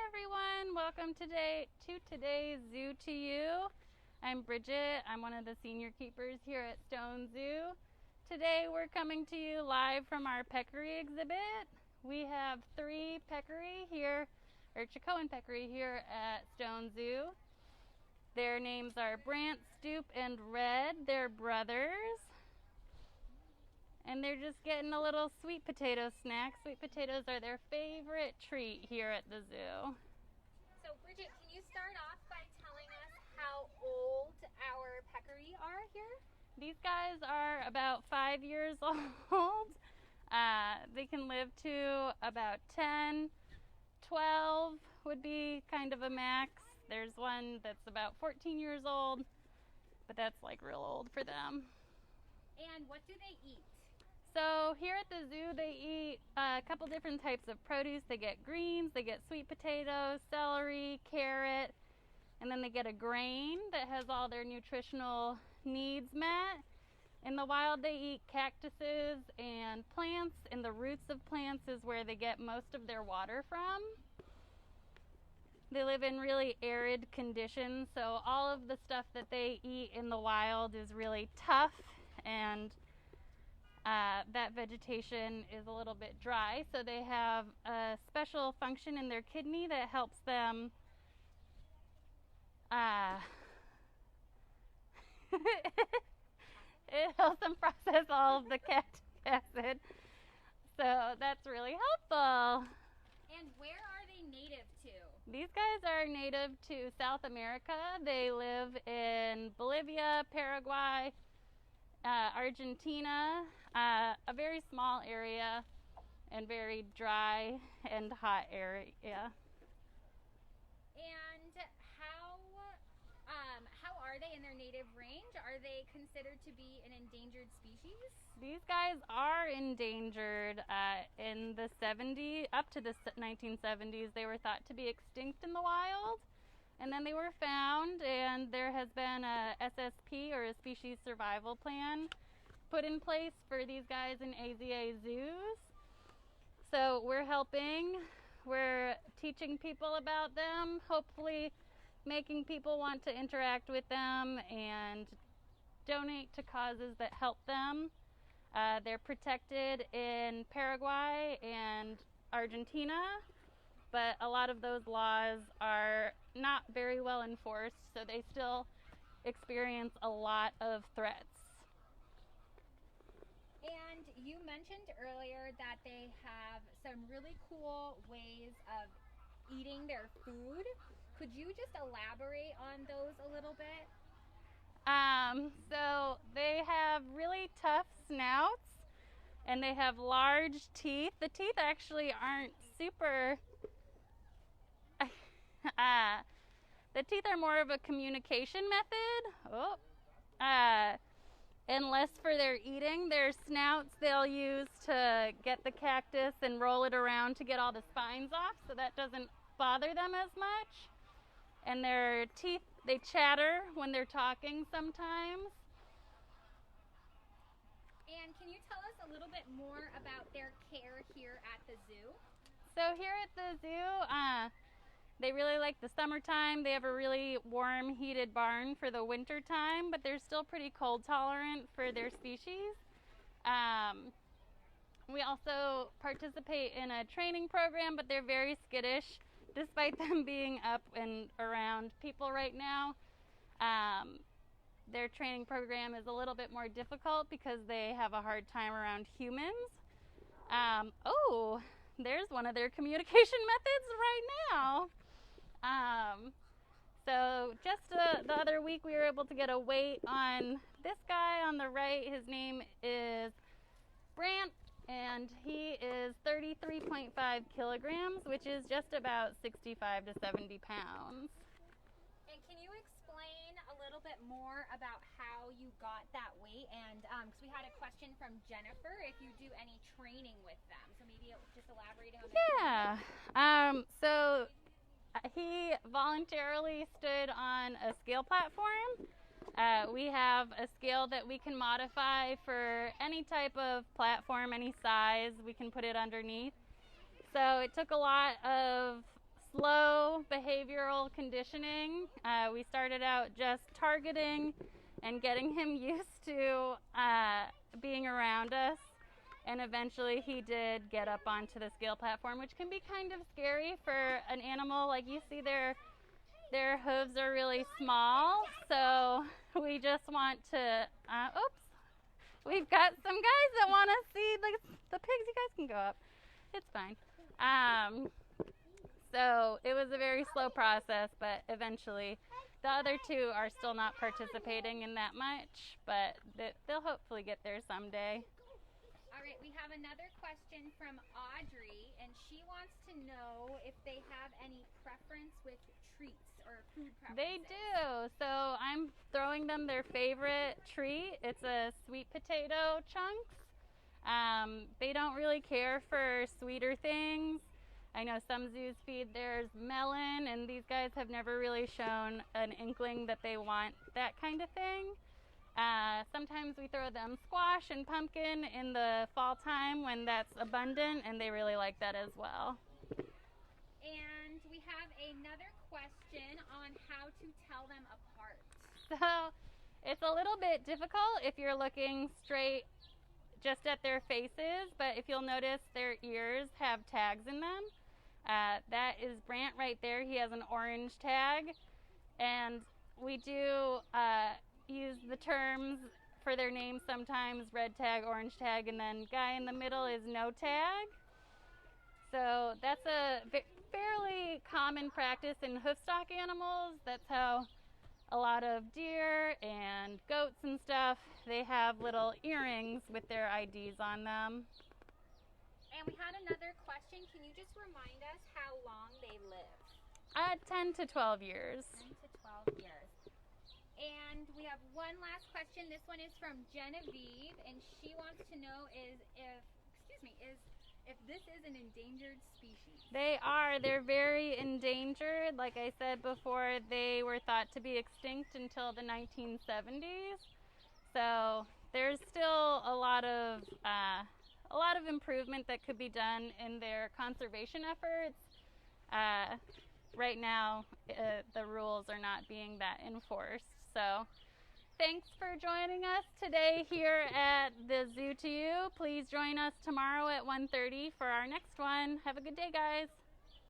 everyone, welcome today to today's Zoo to You. I'm Bridget. I'm one of the senior keepers here at Stone Zoo. Today we're coming to you live from our peccary exhibit. We have 3 peccary here, or Chicoan peccary here at Stone Zoo. Their names are Brant, Stoop, and Red. They're brothers. And they're just getting a little sweet potato snack. Sweet potatoes are their favorite treat here at the zoo. So Bridget, can you start off by telling us how old our peccary are here? These guys are about 5 years old. They can live to about 10, 12 would be kind of a max. There's one that's about 14 years old, but that's like real old for them. And what do they eat? So here at the zoo, they eat a couple different types of produce. They get greens, they get sweet potatoes, celery, carrot, and then they get a grain that has all their nutritional needs met. In the wild, they eat cactuses and plants, and the roots of plants is where they get most of their water from. They live in really arid conditions, so all of the stuff that they eat in the wild is really tough, and that vegetation is a little bit dry, so they have a special function in their kidney that helps them it helps them process all of the lactic acid, so that's really helpful. And where are they native to? These guys are native to South America. They live in Bolivia, Paraguay, Argentina, a very small area and very dry and hot area. And how are they in their native range? Are they considered to be an endangered species? These guys are endangered. In the 70s, up to the 1970s, they were thought to be extinct in the wild. And then they were found, and there has been a SSP, or a species survival plan, put in place for these guys in AZA zoos. So we're helping, we're teaching people about them, hopefully making people want to interact with them and donate to causes that help them. They're protected in Paraguay and Argentina, but a lot of those laws are not very well enforced, so they still experience a lot of threats. And you mentioned earlier that they have some really cool ways of eating their food. Could you just elaborate on those a little bit? So they have really tough snouts, and they have large teeth. The teeth actually aren't super the teeth are more of a communication method. And less for their eating. Their snouts they'll use to get the cactus and roll it around to get all the spines off, so that doesn't bother them as much. And their teeth, they chatter when they're talking sometimes. And can you tell us a little bit more about their care here at the zoo? So here at the zoo, they really like the summertime. They have a really warm, heated barn for the winter time, but they're still pretty cold tolerant for their species. We also participate in a training program, but they're very skittish, despite them being up and around people right now. Their training program is a little bit more difficult because they have a hard time around humans. Oh, there's one of their communication methods right now. So just the other week we were able to get a weight on this guy on the right. His name is Brant, and he is 33.5 kilograms, which is just about 65 to 70 pounds. And can you explain a little bit more about how you got that weight? And because we had a question from Jennifer, if you do any training with them, so maybe just elaborate on that. Yeah. So he voluntarily stood on a scale platform. We have a scale that we can modify for any type of platform, any size. We can put it underneath. So it took a lot of slow behavioral conditioning. We started out just targeting and getting him used to being around us. And eventually he did get up onto the scale platform, which can be kind of scary for an animal. Like you see their hooves are really small. So we just want to, oops, we've got some guys that want to see the pigs. You guys can go up. It's fine. So it was a very slow process, but eventually the other two are still not participating in that much, but they'll hopefully get there someday. All right, we have another question from Audrey, and she wants to know if they have any preference with treats or food preferences. They do. So I'm throwing them their favorite treat. It's a sweet potato chunks. They don't really care for sweeter things. I know some zoos feed theirs melon, and these guys have never really shown an inkling that they want that kind of thing. Sometimes we throw them squash and pumpkin in the fall time when that's abundant, and they really like that as well. And we have another question on how to tell them apart. So it's a little bit difficult if you're looking straight just at their faces, but if you'll notice, their ears have tags in them. That is Brant right there. He has an orange tag, and we do use the terms for their names sometimes: red tag, orange tag, and then guy in the middle is no tag. So that's a fairly common practice in hoofstock animals. That's how a lot of deer and goats and stuff, they have little earrings with their IDs on them. And we had another question. Can you just remind us how long they live? 10 to 12 years. 10 to 12 years. And we have one last question. This one is from Genevieve, and she wants to know if this is an endangered species. They are. They're very endangered. Like I said before, they were thought to be extinct until the 1970s. So there's still a lot of improvement that could be done in their conservation efforts. Right now, the rules are not being that enforced. So thanks for joining us today here at the Zoo to You. Please join us tomorrow at 1:30 for our next one. Have a good day, guys.